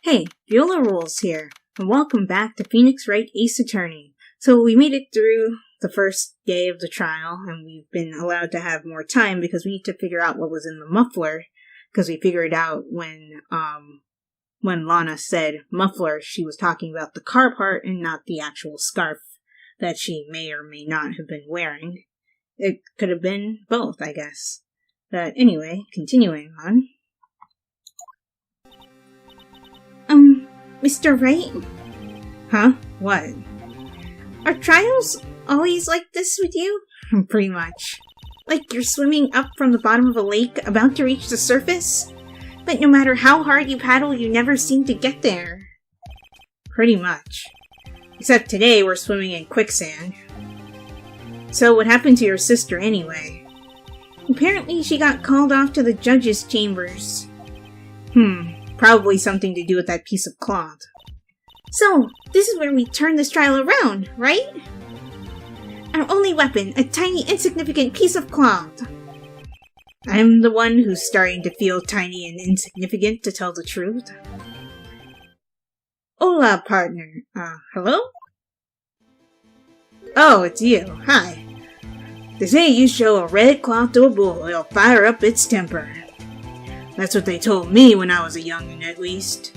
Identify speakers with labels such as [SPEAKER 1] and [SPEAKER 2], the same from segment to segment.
[SPEAKER 1] Hey, Viola Rules here, and welcome back to Phoenix Wright Ace Attorney. So we made it through the first day of the trial, and we've been allowed to have more time because we need to figure out what was in the muffler, because we figured out when Lana said muffler, she was talking about the car part and not the actual scarf that she may or may not have been wearing. It could have been both, I guess. But anyway, continuing on.
[SPEAKER 2] Mr. Wright?
[SPEAKER 1] Huh? What?
[SPEAKER 2] Are trials always like this with you?
[SPEAKER 1] Pretty much.
[SPEAKER 2] Like you're swimming up from the bottom of a lake, about to reach the surface? But no matter how hard you paddle, you never seem to get there.
[SPEAKER 1] Pretty much. Except today we're swimming in quicksand. So what happened to your sister anyway?
[SPEAKER 2] Apparently she got called off to the judge's chambers.
[SPEAKER 1] Probably something to do with that piece of cloth.
[SPEAKER 2] So, this is where we turn this trial around, right? Our only weapon, a tiny, insignificant piece of cloth.
[SPEAKER 1] I'm the one who's starting to feel tiny and insignificant, to tell the truth. Hola, partner. Hello? Oh, it's you. Hi. They say you show a red cloth to a bull, it'll fire up its temper. That's what they told me when I was a youngin', at least.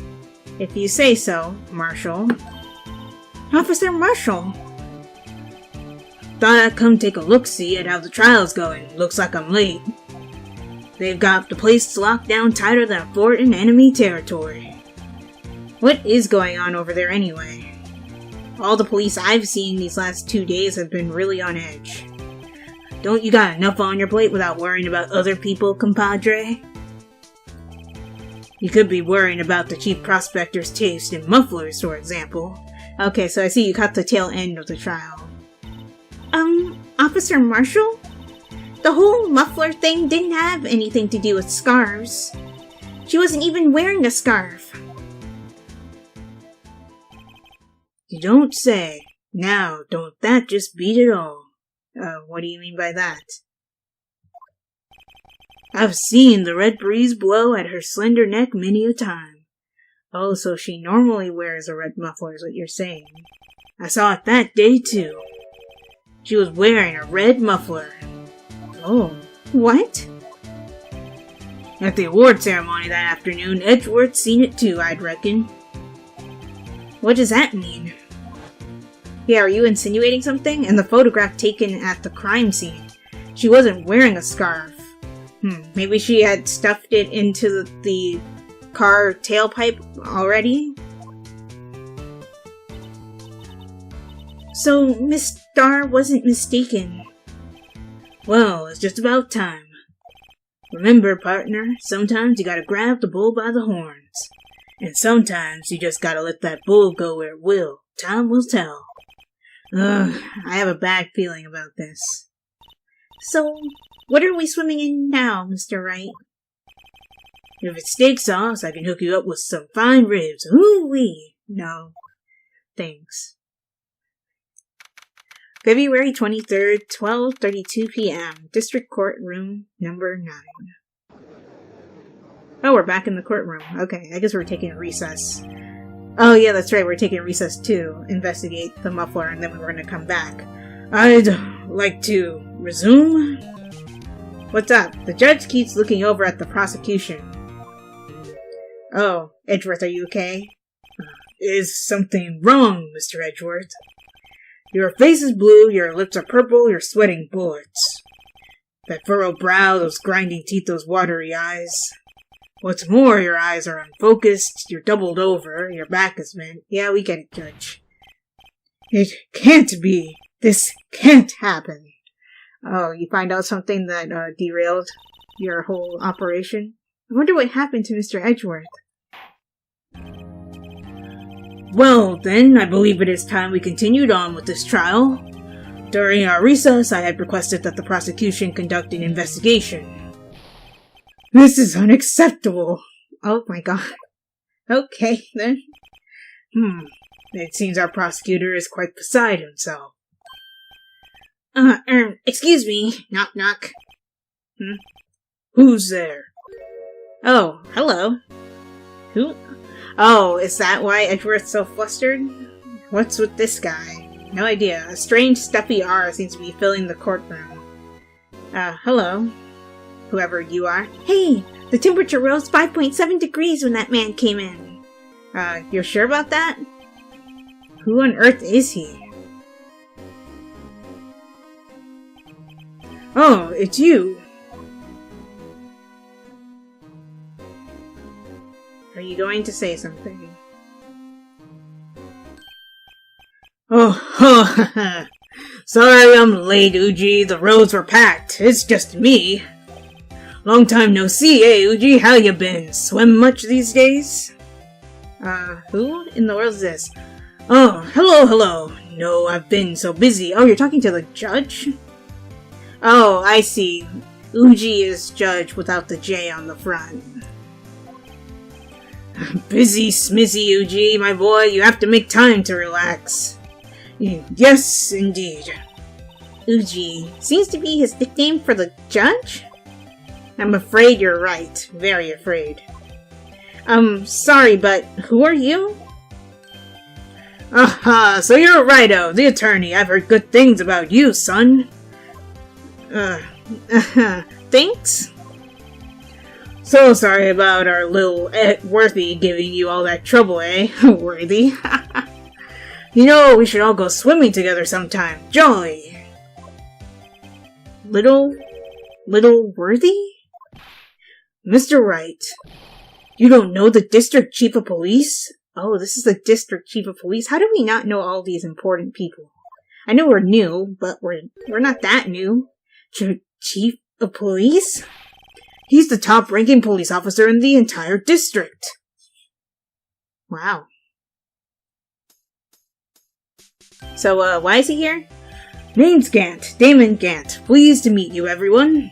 [SPEAKER 1] If you say so, Marshal.
[SPEAKER 2] Officer Marshal.
[SPEAKER 1] Thought I'd come take a look-see at how the trial's going. Looks like I'm late. They've got the place locked down tighter than a fort in enemy territory. What is going on over there anyway? All the police I've seen these last 2 days have been really on edge. Don't you got enough on your plate without worrying about other people, compadre? You could be worrying about the chief prospector's taste in mufflers, for example. Okay, so I see you caught the tail end of the trial.
[SPEAKER 2] Officer Marshal? The whole muffler thing didn't have anything to do with scarves. She wasn't even wearing a scarf.
[SPEAKER 1] You don't say. Now, don't that just beat it all? What do you mean by that? I've seen the red breeze blow at her slender neck many a time. Oh, so she normally wears a red muffler is what you're saying. I saw it that day, too. She was wearing a red muffler.
[SPEAKER 2] Oh, what?
[SPEAKER 1] At the award ceremony that afternoon, Edgeworth's seen it too, I'd reckon.
[SPEAKER 2] What does that mean?
[SPEAKER 1] Yeah, are you insinuating something? In the photograph taken at the crime scene, she wasn't wearing a scarf. Maybe she had stuffed it into the car tailpipe already?
[SPEAKER 2] So, Miss Starr wasn't mistaken.
[SPEAKER 1] Well, it's just about time. Remember, partner, sometimes you gotta grab the bull by the horns. And sometimes you just gotta let that bull go where it will. Time will tell. I have a bad feeling about this.
[SPEAKER 2] So, what are we swimming in now, Mr. Wright?
[SPEAKER 1] If it's steak sauce, I can hook you up with some fine ribs. Ooh-wee! No. Thanks. February 23rd, 12:32 p.m. District Court Room number 9. Oh, we're back in the courtroom. Okay, I guess we're taking a recess. Oh yeah, that's right, we're taking a recess to investigate the muffler, and then we're gonna come back. I'd like to resume? What's up? The judge keeps looking over at the prosecution. Oh, Edgeworth, are you okay? Is something wrong, Mr. Edgeworth? Your face is blue, your lips are purple, you're sweating bullets. That furrowed brow, those grinding teeth, those watery eyes. What's more, your eyes are unfocused, you're doubled over, your back is bent. Yeah, we get it, Judge. It can't be. This can't happen. Oh, you find out something that derailed your whole operation?
[SPEAKER 2] I wonder what happened to Mr. Edgeworth.
[SPEAKER 1] Well, then, I believe it is time we continued on with this trial. During our recess, I had requested that the prosecution conduct an investigation. This is unacceptable.
[SPEAKER 2] Oh my god.
[SPEAKER 1] Okay, then. It seems our prosecutor is quite beside himself.
[SPEAKER 2] Excuse me. Knock, knock.
[SPEAKER 1] Who's there?
[SPEAKER 2] Oh, hello.
[SPEAKER 1] Who? Oh, is that why Edgeworth's so flustered? What's with this guy? No idea. A strange, stuffy aura seems to be filling the courtroom. Hello. Whoever you are.
[SPEAKER 2] Hey, the temperature rose 5.7 degrees when that man came in.
[SPEAKER 1] You're sure about that? Who on earth is he? Oh, it's you. Are you going to say something? Oh, sorry I'm late, Uji. The roads were packed. It's just me. Long time no see, eh, Uji? How you been? Swim much these days? Who in the world is this? Oh, hello. No, I've been so busy. Oh, you're talking to the judge? Oh, I see. Uji is judge without the J on the front. Busy smizzy, Uji, my boy. You have to make time to relax. Yes, indeed.
[SPEAKER 2] Uji seems to be his nickname for the judge?
[SPEAKER 1] I'm afraid you're right. Very afraid.
[SPEAKER 2] Sorry, but who are you?
[SPEAKER 1] Aha, so you're Wright, the attorney. I've heard good things about you, son.
[SPEAKER 2] Thanks?
[SPEAKER 1] So sorry about our little Worthy giving you all that trouble, eh? Worthy. You know, we should all go swimming together sometime. Jolly.
[SPEAKER 2] Little Worthy?
[SPEAKER 1] Mr. Wright, you don't know the district chief of police? Oh, this is the district chief of police. How do we not know all these important people? I know we're new, but we're not that new. Chief of police? He's the top-ranking police officer in the entire district.
[SPEAKER 2] Wow. So, why is he here?
[SPEAKER 1] Name's Gant. Damon Gant. Pleased to meet you, everyone.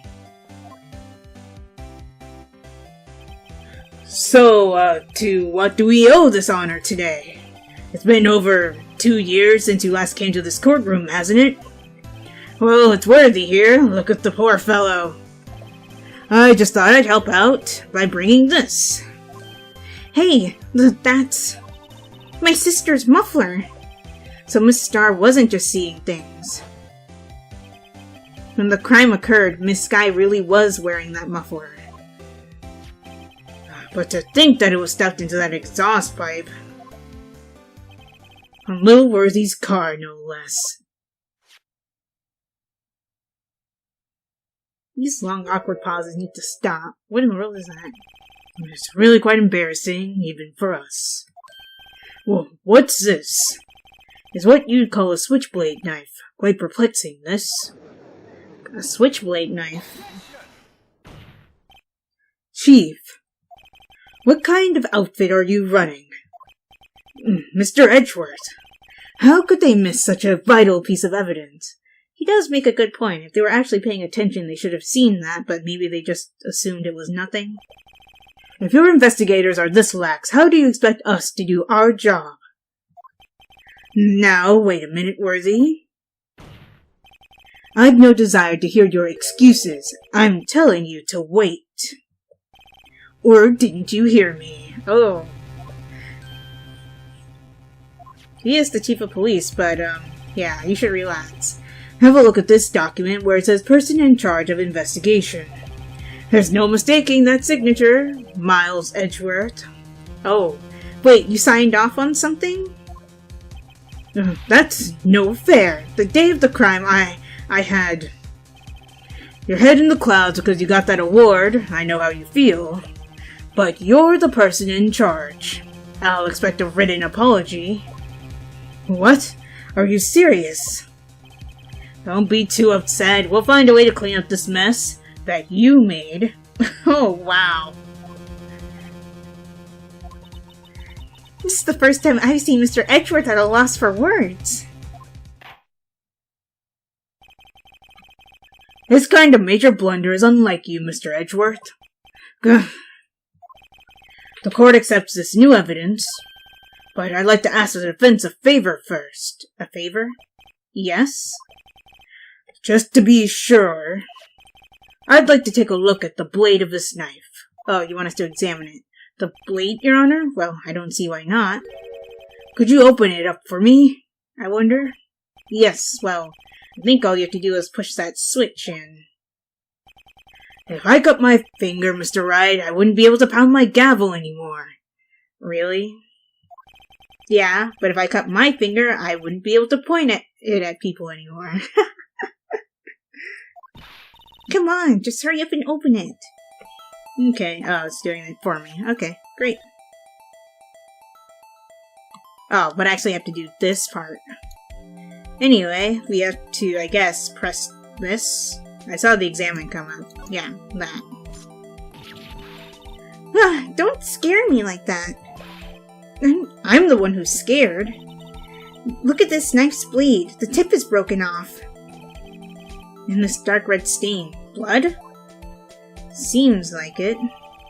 [SPEAKER 1] So, to what do we owe this honor today? It's been over 2 years since you last came to this courtroom, hasn't it? Well, it's Worthy here. Look at the poor fellow. I just thought I'd help out by bringing this.
[SPEAKER 2] Hey, that's my sister's muffler.
[SPEAKER 1] So Miss Star wasn't just seeing things. When the crime occurred, Miss Sky really was wearing that muffler. But to think that it was stuffed into that exhaust pipe. On Little Worthy's car, no less. These long, awkward pauses need to stop. What in the world is that? It's really quite embarrassing, even for us. Well, what's this? It's what you'd call a switchblade knife. Quite perplexing, this. A switchblade knife. Chief, what kind of outfit are you running? Mr. Edgeworth, how could they miss such a vital piece of evidence? He does make a good point. If they were actually paying attention, they should have seen that, but maybe they just assumed it was nothing. If your investigators are this lax, how do you expect us to do our job? Now, wait a minute, Worthy. I've no desire to hear your excuses. I'm telling you to wait. Or didn't you hear me? Oh. He is the chief of police, but, yeah, you should relax. Have a look at this document where it says person in charge of investigation. There's no mistaking that signature, Miles Edgeworth. Oh, wait, you signed off on something? That's no fair. The day of the crime, I had your head in the clouds because you got that award. I know how you feel. But you're the person in charge. I'll expect a written apology. What? Are you serious? Don't be too upset. We'll find a way to clean up this mess that you made. Oh, wow.
[SPEAKER 2] This is the first time I've seen Mr. Edgeworth at a loss for words.
[SPEAKER 1] This kind of major blunder is unlike you, Mr. Edgeworth. The court accepts this new evidence, but I'd like to ask the defense a favor first. A favor?
[SPEAKER 2] Yes?
[SPEAKER 1] Just to be sure, I'd like to take a look at the blade of this knife. Oh, you want us to examine it? The blade, Your Honor? Well, I don't see why not. Could you open it up for me, I wonder? Yes, well, I think all you have to do is push that switch in. If I cut my finger, Mr. Wright, I wouldn't be able to pound my gavel anymore. Really? Yeah, but if I cut my finger, I wouldn't be able to point it at people anymore.
[SPEAKER 2] Come on, just hurry up and open it.
[SPEAKER 1] Okay, oh, it's doing it for me. Okay, great. Oh, but I actually have to do this part. Anyway, we have to, I guess, press this. I saw the examine come up. Yeah, that.
[SPEAKER 2] Don't scare me like that.
[SPEAKER 1] I'm the one who's scared.
[SPEAKER 2] Look at this knife's blade. The tip is broken off.
[SPEAKER 1] And this dark red stain. Blood? Seems like it.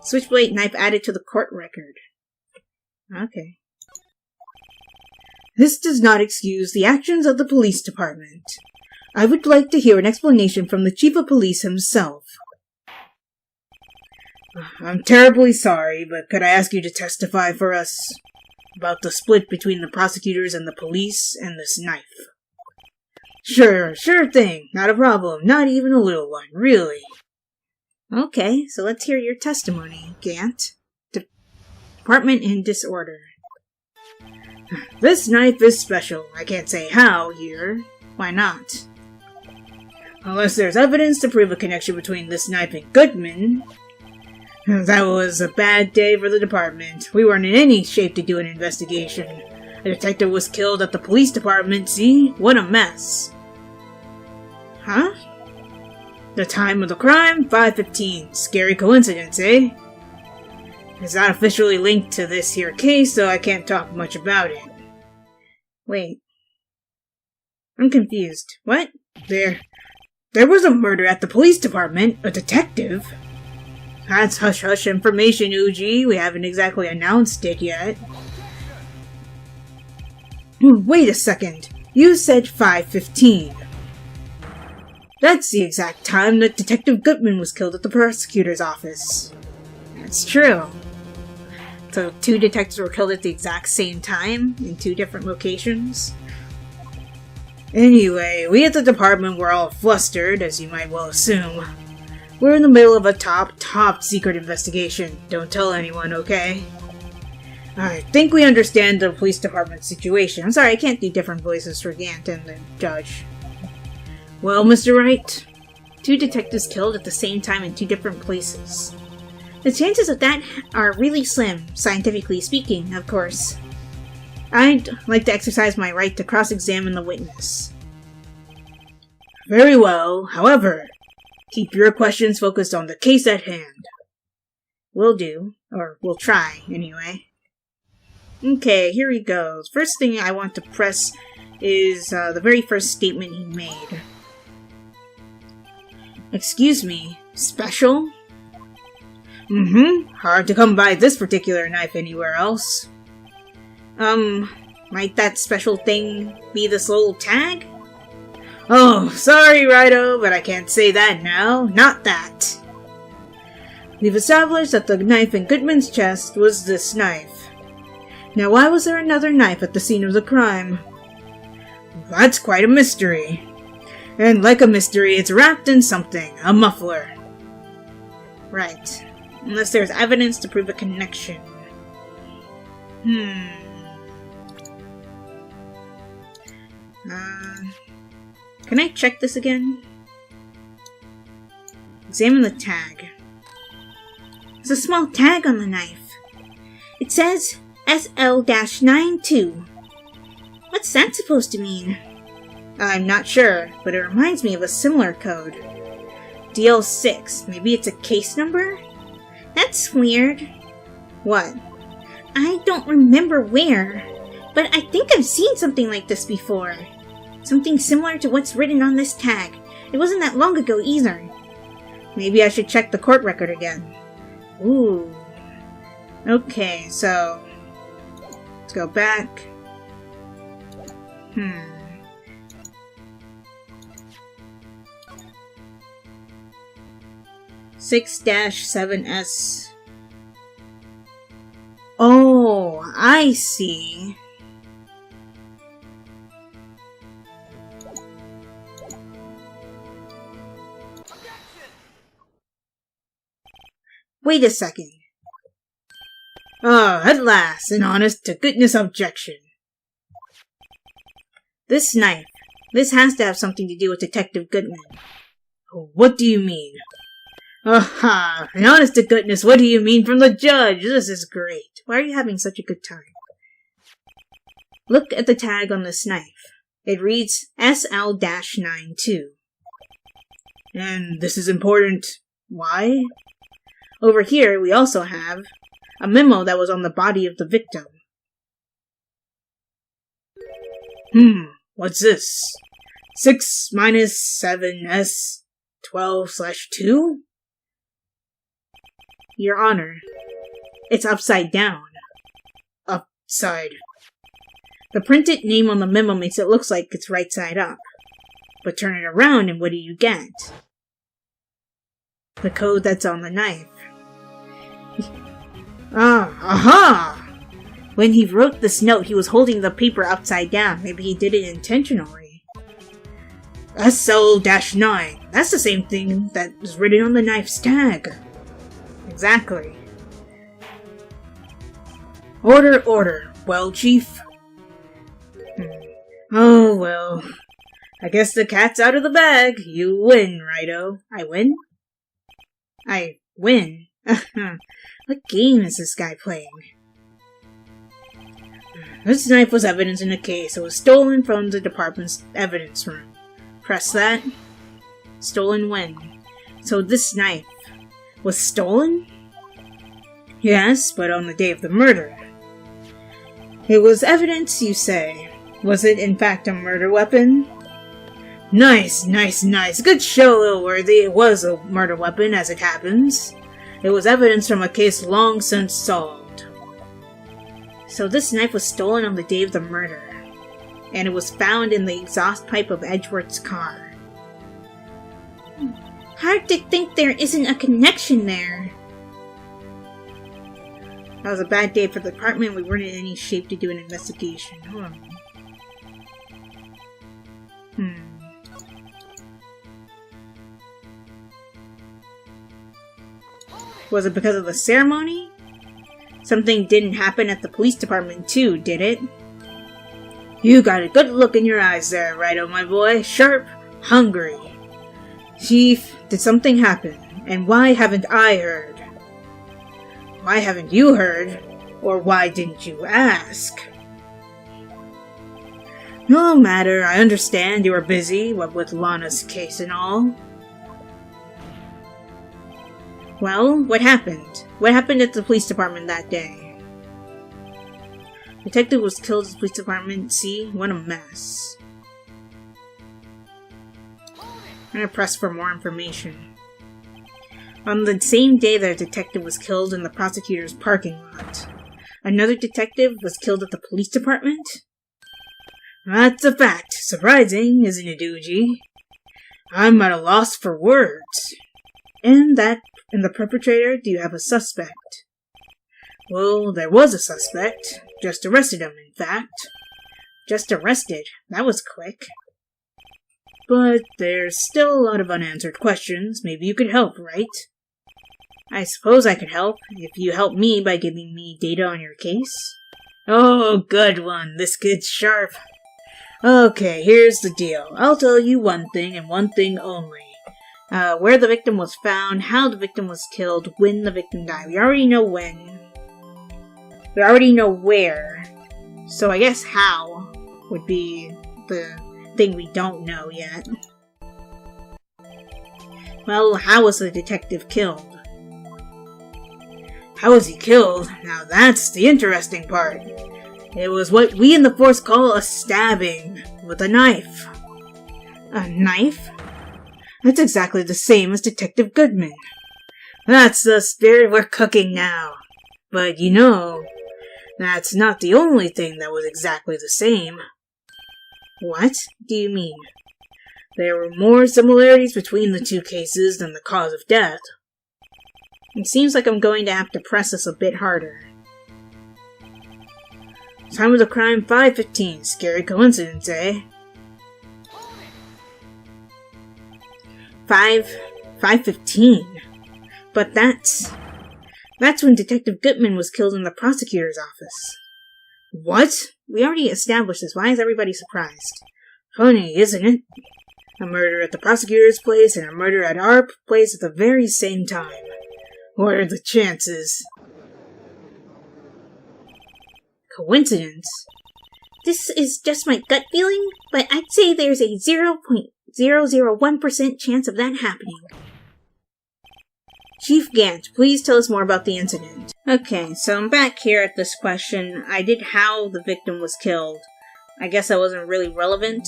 [SPEAKER 1] Switchblade knife added to the court record. Okay. This does not excuse the actions of the police department. I would like to hear an explanation from the chief of police himself. I'm terribly sorry, but could I ask you to testify for us about the split between the prosecutors and the police and this knife? Sure thing. Not a problem. Not even a little one, really. Okay, so let's hear your testimony, Gant. Department in disorder. This knife is special. I can't say how here. Why not? Unless there's evidence to prove a connection between this knife and Goodman. That was a bad day for the department. We weren't in any shape to do an investigation. A detective was killed at the police department, see? What a mess. Huh? The time of the crime? 5:15. Scary coincidence, eh? It's not officially linked to this here case, so I can't talk much about it. Wait. I'm confused. What? There was a murder at the police department. A detective? That's hush-hush information, Uji. We haven't exactly announced it yet. Wait a second. You said 5:15. That's the exact time that Detective Goodman was killed at the prosecutor's office. That's true. So 2 detectives were killed at the exact same time in 2 different locations. Anyway, we at the department were all flustered, as you might well assume. We're in the middle of a top secret investigation. Don't tell anyone, okay? I think we understand the police department situation. I'm sorry, I can't do different voices for Gant and the judge. Well, Mr. Wright, 2 detectives killed at the same time in 2 different places.
[SPEAKER 2] The chances of that are really slim, scientifically speaking, of course.
[SPEAKER 1] I'd like to exercise my right to cross-examine the witness. Very well. However, keep your questions focused on the case at hand. Will do. Or we'll try, anyway. Okay, here he goes. First thing I want to press is the very first statement he made. Excuse me, special? Hard to come by this particular knife anywhere else. Might that special thing be this little tag? Oh, sorry, Righto, but I can't say that now. Not that. We've established that the knife in Goodman's chest was this knife. Now, why was there another knife at the scene of the crime? That's quite a mystery. And like a mystery, it's wrapped in something. A muffler. Right. Unless there's evidence to prove a connection. Can I check this again? Examine the tag.
[SPEAKER 2] There's a small tag on the knife. It says SL-92. What's that supposed to mean?
[SPEAKER 1] I'm not sure, but it reminds me of a similar code. DL6. Maybe it's a case number?
[SPEAKER 2] That's weird.
[SPEAKER 1] What?
[SPEAKER 2] I don't remember where, but I think I've seen something like this before. Something similar to what's written on this tag. It wasn't that long ago either.
[SPEAKER 1] Maybe I should check the court record again. Ooh. Okay, so let's go back. 6-7S
[SPEAKER 2] I see. Wait a second.
[SPEAKER 1] Ah, at last, an honest-to-goodness objection.
[SPEAKER 2] This knife. This has to have something to do with Detective Goodman.
[SPEAKER 1] What do you mean? Aha! An honest-to-goodness, what do you mean from the judge? This is great.
[SPEAKER 2] Why are you having such a good time? Look at the tag on this knife. It reads SL-92.
[SPEAKER 1] And this is important. Why?
[SPEAKER 2] Over here, we also have a memo that was on the body of the victim.
[SPEAKER 1] What's this? 6 minus 7S 12/2?
[SPEAKER 2] Your Honor, it's upside down.
[SPEAKER 1] Upside.
[SPEAKER 2] The printed name on the memo makes it look like it's right side up. But turn it around and what do you get? The code that's on the knife.
[SPEAKER 1] Aha!
[SPEAKER 2] When he wrote this note, he was holding the paper upside down. Maybe he did it intentionally.
[SPEAKER 1] SL-9. That's the same thing that was written on the knife's tag.
[SPEAKER 2] Exactly.
[SPEAKER 1] Order. Well, Chief? Oh, well. I guess the cat's out of the bag. You win, Righto.
[SPEAKER 2] I win? I win? What game is this guy playing?
[SPEAKER 1] This knife was evidence in a case. It was stolen from the department's evidence room.
[SPEAKER 2] Press that. Stolen when? So this knife was stolen?
[SPEAKER 1] Yes, but on the day of the murder.
[SPEAKER 2] It was evidence, you say. Was it in fact a murder weapon?
[SPEAKER 1] Nice. Good show, Lilworthy. It was a murder weapon, as it happens. It was evidence from a case long since solved.
[SPEAKER 2] So this knife was stolen on the day of the murder, and it was found in the exhaust pipe of Edgeworth's car. Hard to think there isn't a connection there. That was a bad day for the department. We weren't in any shape to do an investigation. Hold on. Was it because of the ceremony? Something didn't happen at the police department too, did it?
[SPEAKER 1] You got a good look in your eyes there, Righto, my boy. Sharp, hungry.
[SPEAKER 2] Chief, did something happen? And why haven't I heard?
[SPEAKER 1] Why haven't you heard? Or why didn't you ask? No matter, I understand you were busy, what with Lana's case and all.
[SPEAKER 2] Well, what happened? What happened at the police department that day? Detective was killed at the police department. See? What a mess. I'm gonna press for more information. On the same day that a detective was killed in the prosecutor's parking lot, another detective was killed at the police department?
[SPEAKER 1] That's a fact. Surprising, isn't it, Doogie? I'm at a loss for words.
[SPEAKER 2] And the perpetrator, do you have a suspect?
[SPEAKER 1] Well, there was a suspect. Just arrested him, in fact.
[SPEAKER 2] Just arrested? That was quick.
[SPEAKER 1] But there's still a lot of unanswered questions. Maybe you could help, right?
[SPEAKER 2] I suppose I could help, if you help me by giving me data on your case.
[SPEAKER 1] Oh, good one. This kid's sharp. Okay, here's the deal. I'll tell you one thing and one thing only.
[SPEAKER 2] Where the victim was found, how the victim was killed, when the victim died. We already know when. We already know where. So I guess how would be the thing we don't know yet. Well, how was the detective killed?
[SPEAKER 1] How was he killed? Now that's the interesting part. It was what we in the force call a stabbing, with a knife.
[SPEAKER 2] A knife?
[SPEAKER 1] That's exactly the same as Detective Goodman. That's the spirit we're cooking now. But you know, that's not the only thing that was exactly the same.
[SPEAKER 2] What do you mean?
[SPEAKER 1] There were more similarities between the two cases than the cause of death.
[SPEAKER 2] It seems like I'm going to have to press this a bit harder.
[SPEAKER 1] Time of the crime, 5:15. Scary coincidence, eh? 5:15. But that's when Detective Goodman was killed in the prosecutor's office. What? We already established this. Why is everybody surprised? Funny, isn't it? A murder at the prosecutor's place and a murder at our place at the very same time. What are the chances? Coincidence?
[SPEAKER 2] This is just my gut feeling, but I'd say there's a 0.001% chance of that happening.
[SPEAKER 1] Chief Gant, please tell us more about the incident. Okay, so I'm back here at this question. I did how the victim was killed. I guess that wasn't really relevant.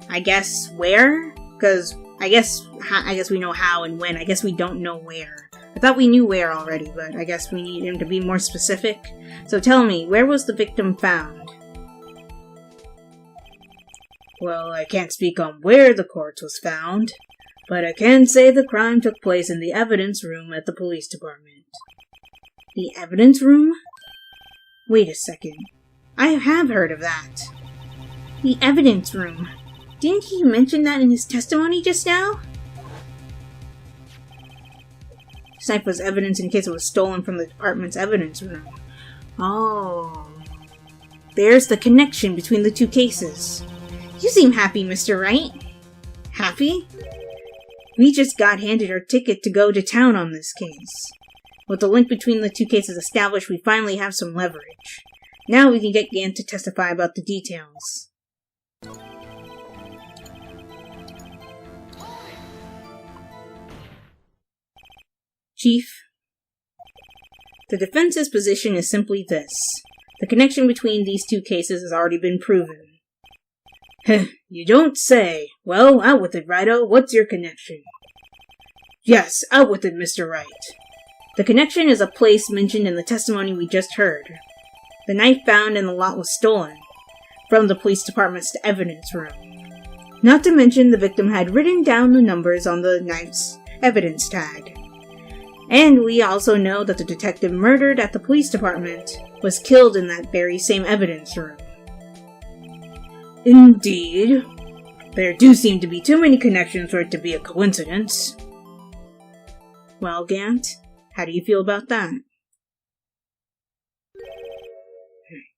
[SPEAKER 1] I guess where? Because I guess we know how and when. I guess we don't know where. I thought we knew where already, but I guess we need him to be more specific. So tell me, where was the victim found? Well, I can't speak on where the corpse was found, but I can say the crime took place in the evidence room at the police department.
[SPEAKER 2] The evidence room?
[SPEAKER 1] Wait a second. I have heard of that.
[SPEAKER 2] The evidence room. Didn't he mention that in his testimony just now?
[SPEAKER 1] This knife was evidence in case it was stolen from the department's evidence room. Oh. There's the connection between the two cases.
[SPEAKER 2] You seem happy, Mr. Wright.
[SPEAKER 1] Happy? We just got handed our ticket to go to town on this case. With the link between the two cases established, we finally have some leverage. Now we can get Gant to testify about the details. Chief, the defense's position is simply this. The connection between these two cases has already been proven. You don't say. Well, out with it, Righto. What's your connection? Yes, out with it, Mr. Wright. The connection is a place mentioned in the testimony we just heard. The knife found in the lot was stolen from the police department's evidence room. Not to mention the victim had written down the numbers on the knife's evidence tag. And we also know that the detective murdered at the police department was killed in that very same evidence room. Indeed. There do seem to be too many connections for it to be a coincidence. Well, Gant, how do you feel about that?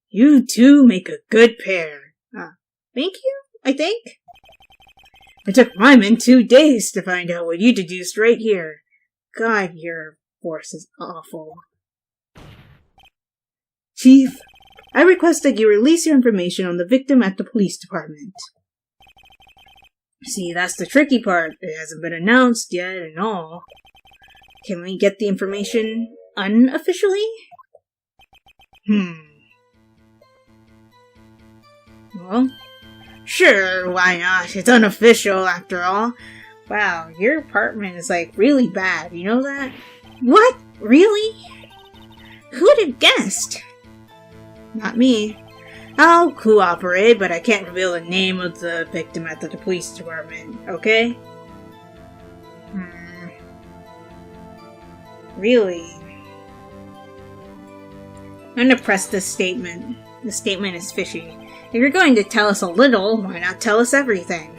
[SPEAKER 1] You two make a good pair.
[SPEAKER 2] Thank you, I think.
[SPEAKER 1] It took my men 2 days to find out what you deduced right here. God, your force is awful. Chief, I request that you release your information on the victim at the police department. See, that's the tricky part. It hasn't been announced yet and all. Can we get the information unofficially? Well, sure, why not? It's unofficial after all. Wow, your apartment is like really bad, you know that?
[SPEAKER 2] What? Really? Who'd have guessed?
[SPEAKER 1] Not me. I'll cooperate, but I can't reveal the name of the victim at the police department, okay? Really? I'm gonna press this statement. The statement is fishy. If you're going to tell us a little, why not tell us everything?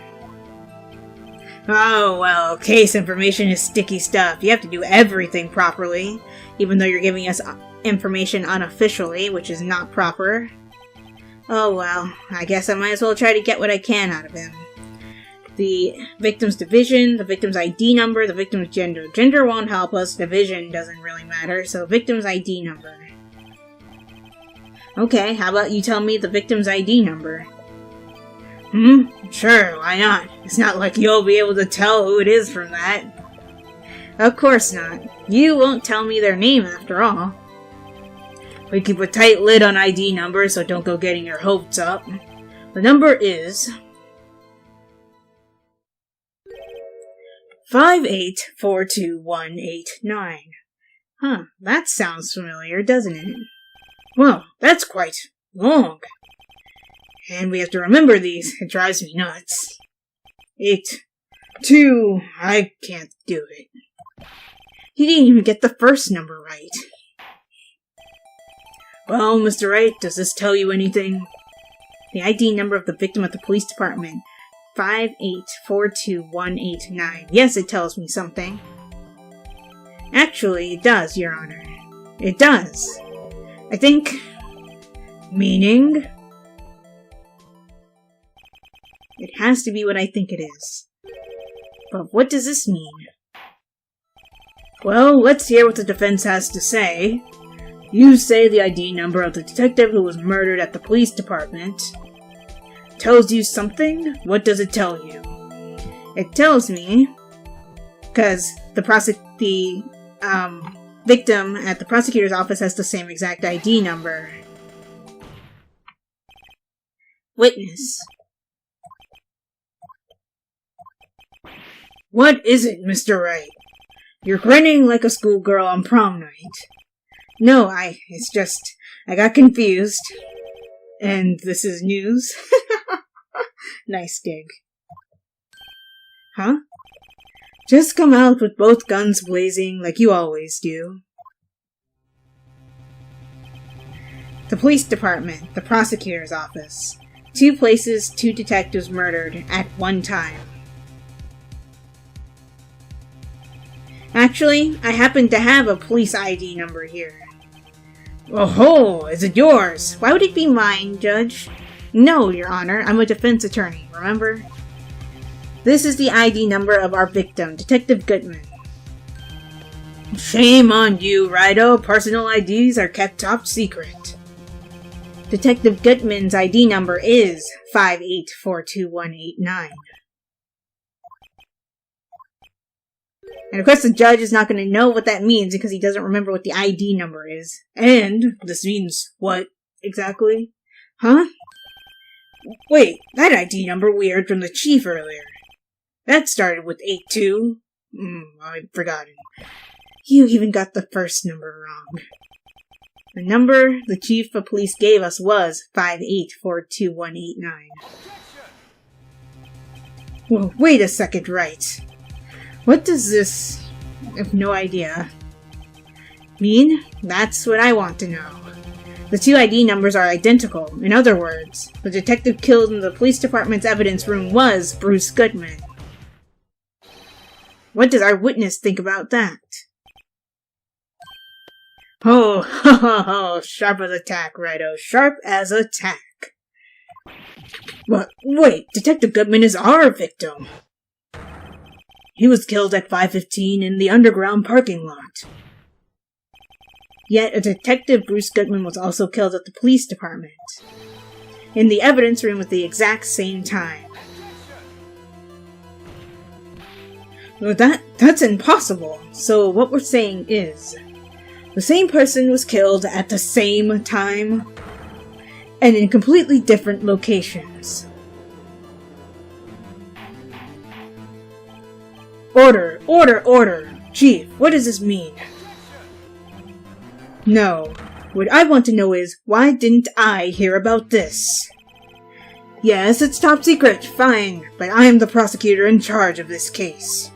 [SPEAKER 1] Oh, well, case information is sticky stuff. You have to do everything properly, even though you're giving us information unofficially, which is not proper. Oh, well, I guess I might as well try to get what I can out of him. The victim's division, the victim's ID number, the victim's gender. Gender won't help us, division doesn't really matter, so victim's ID number. Okay, how about you tell me the victim's ID number? Sure, why not? It's not like you'll be able to tell who it is from that. Of course not. You won't tell me their name after all. We keep a tight lid on ID numbers, so don't go getting your hopes up. The number is 5842189. Huh, that sounds familiar, doesn't it? Well, that's quite long. And we have to remember these. It drives me nuts. 82. I can't do it. You didn't even get the first number right. Well, Mr. Wright, does this tell you anything?
[SPEAKER 2] The ID number of the victim at the police department. 5842189. Yes, it tells me something. Actually, it does, Your Honor. It does. I think...
[SPEAKER 1] Meaning?
[SPEAKER 2] It has to be what I think it is. But what does this mean?
[SPEAKER 1] Well, let's hear what the defense has to say. You say the ID number of the detective who was murdered at the police department tells you something? What does it tell you?
[SPEAKER 2] It tells me, because the victim at the prosecutor's office has the same exact ID number. Witness.
[SPEAKER 1] What is it, Mr. Wright? You're grinning like a schoolgirl on prom night.
[SPEAKER 2] No, it's just, I got confused.
[SPEAKER 1] And this is news?
[SPEAKER 2] Nice gig.
[SPEAKER 1] Huh? Just come out with both guns blazing like you always do.
[SPEAKER 2] The police department, the prosecutor's office. 2 places, 2 detectives murdered at one time. Actually, I happen to have a police ID number here.
[SPEAKER 1] Oh-ho! Is it yours?
[SPEAKER 2] Why would it be mine, Judge? No, Your Honor. I'm a defense attorney, remember? This is the ID number of our victim, Detective Goodman.
[SPEAKER 1] Shame on you, Wright. Personal IDs are kept top secret.
[SPEAKER 2] Detective Goodman's ID number is 5842189. And of course the judge is not going to know what that means because he doesn't remember what the ID number is.
[SPEAKER 1] And this means what exactly?
[SPEAKER 2] Huh?
[SPEAKER 1] Wait, that ID number we heard from the chief earlier. That started with 82. I've forgotten.
[SPEAKER 2] You even got the first number wrong. The number the chief of police gave us was 5842189.
[SPEAKER 1] Well, wait a second, Wright. What does this... I have no idea.
[SPEAKER 2] Mean? That's what I want to know. The 2 ID numbers are identical. In other words, the detective killed in the police department's evidence room was Bruce Goodman. What does our witness think about that?
[SPEAKER 1] Oh, ho, ho, ho. Sharp as a tack, Wright-o. Sharp as a tack. But wait, Detective Goodman is our victim. He was killed at 5:15 in the underground parking lot.
[SPEAKER 2] Yet a detective, Bruce Goodman, was also killed at the police department. In the evidence room at the exact same time.
[SPEAKER 1] Well, that's impossible. So what we're saying is, the same person was killed at the same time, and in completely different locations. Order! Order! Order! Chief, what does this mean? No. What I want to know is, why didn't I hear about this? Yes, it's top secret, fine, but I am the prosecutor in charge of this case.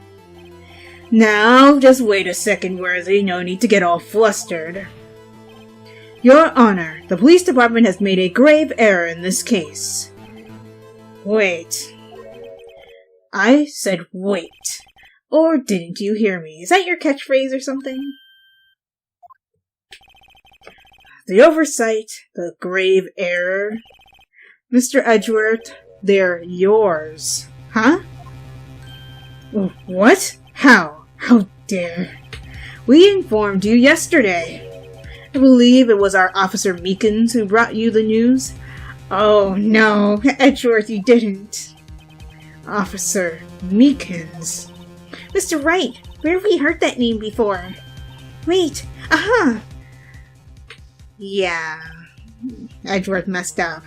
[SPEAKER 1] Now, just wait a second, Worthy, no need to get all flustered. Your Honor, the police department has made a grave error in this case. Wait. I said wait. Or didn't you hear me? Is that your catchphrase or something? The oversight, the grave error. Mr. Edgeworth, they're yours. Huh? What? How? How dare? We informed you yesterday. I believe it was our Officer Meekins who brought you the news. Oh no, Edgeworth, you didn't. Officer Meekins.
[SPEAKER 2] Mr. Wright, where have we heard that name before? Wait, aha! Yeah, Edgeworth messed up.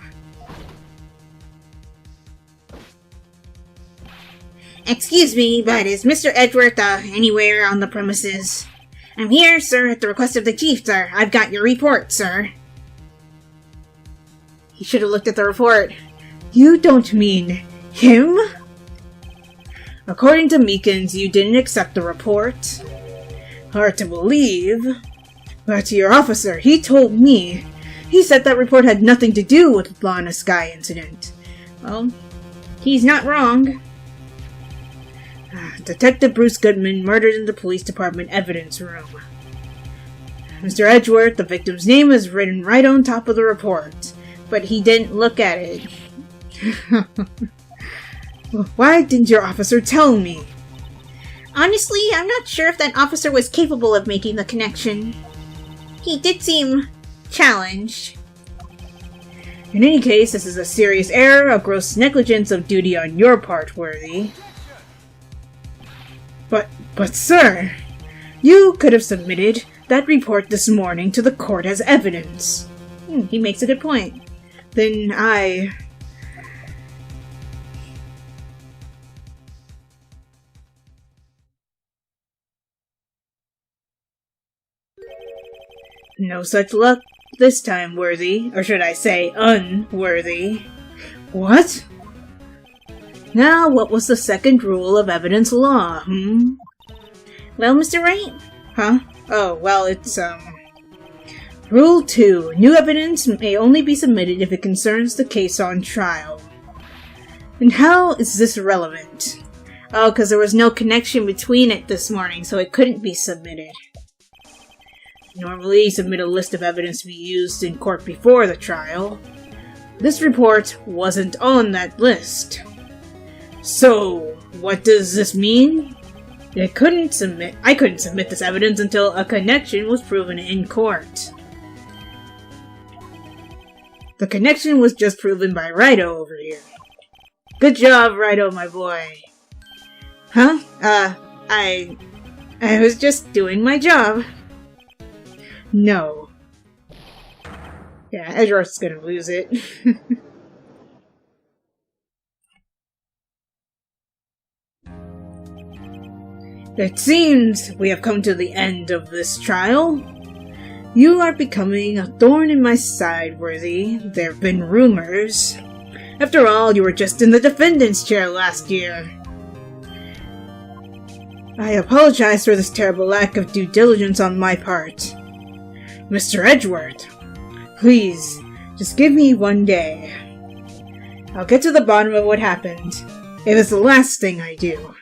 [SPEAKER 2] Excuse me, but is Mr. Edgeworth anywhere on the premises? I'm here, sir, at the request of the chief, sir. I've got your report, sir. He should have looked at the report.
[SPEAKER 1] You don't mean him? According to Meekins, you didn't accept the report. Hard to believe. But your officer, he told me He said that report had nothing to do with the Law in the Sky incident.
[SPEAKER 2] Well, he's not wrong.
[SPEAKER 1] Detective Bruce Goodman murdered in the police department evidence room. Mr. Edgeworth, the victim's name is written right on top of the report.
[SPEAKER 2] But he didn't look at it.
[SPEAKER 1] Why didn't your officer tell me?
[SPEAKER 2] Honestly, I'm not sure if that officer was capable of making the connection. He did seem challenged.
[SPEAKER 1] In any case, this is a serious error, a gross negligence of duty on your part, Worthy. But sir, you could have submitted that report this morning to the court as evidence.
[SPEAKER 2] He makes a good point.
[SPEAKER 1] Then No such luck this time, Worthy. Or should I say, unworthy. What? Now, what was the second rule of evidence law,
[SPEAKER 2] Well, Mr. Wright?
[SPEAKER 1] Huh? Oh, well, it's, Rule 2. New evidence may only be submitted if it concerns the case on trial. And how is this relevant?
[SPEAKER 2] Oh, because there was no connection between it this morning, so it couldn't be submitted.
[SPEAKER 1] Normally, you submit a list of evidence to be used in court before the trial. This report wasn't on that list. So, what does this mean? I couldn't submit this evidence until a connection was proven in court. The connection was just proven by Wright over here. Good job, Wright, my boy.
[SPEAKER 2] Huh? I was just doing my job.
[SPEAKER 1] No. Yeah, Edgeworth's gonna lose it. It seems we have come to the end of this trial. You are becoming a thorn in my side, Worthy. There have been rumors. After all, you were just in the defendant's chair last year. I apologize for this terrible lack of due diligence on my part. Mr. Edgeworth, please, just give me one day. I'll get to the bottom of what happened. It is the last thing I do.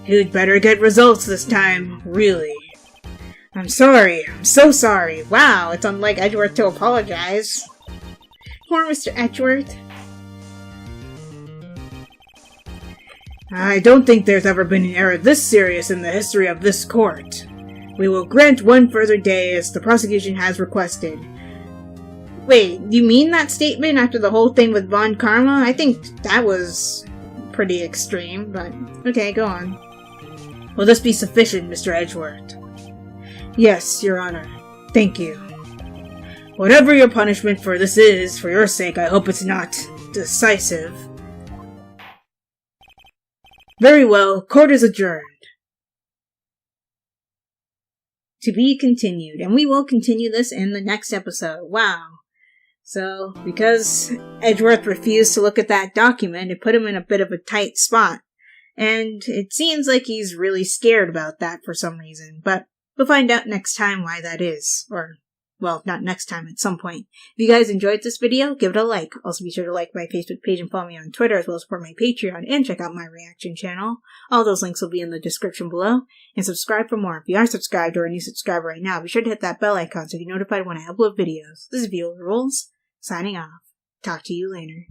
[SPEAKER 1] You'd better get results this time, really. I'm sorry. I'm so sorry.
[SPEAKER 2] Wow, it's unlike Edgeworth to apologize. Poor Mr. Edgeworth.
[SPEAKER 1] I don't think there's ever been an error this serious in the history of this court. We will grant one further day as the prosecution has requested.
[SPEAKER 2] Wait, you mean that statement after the whole thing with Von Karma? I think that was pretty extreme, but okay, go on.
[SPEAKER 1] Will this be sufficient, Mr. Edgeworth? Yes, Your Honor. Thank you. Whatever your punishment for this is, for your sake, I hope it's not decisive. Very well, court is adjourned.
[SPEAKER 2] To be continued, and we will continue this in the next episode. Wow. So, because Edgeworth refused to look at that document, it put him in a bit of a tight spot. And it seems like he's really scared about that for some reason, but we'll find out next time why that is. Or, well, not next time, at some point. If you guys enjoyed this video, give it a like. Also be sure to like my Facebook page and follow me on Twitter, as well as support my Patreon, and check out my reaction channel. All those links will be in the description below. And subscribe for more. If you aren't subscribed or a new subscriber right now, be sure to hit that bell icon so you're notified when I upload videos. This is ViolarulesGaming, signing off. Talk to you later.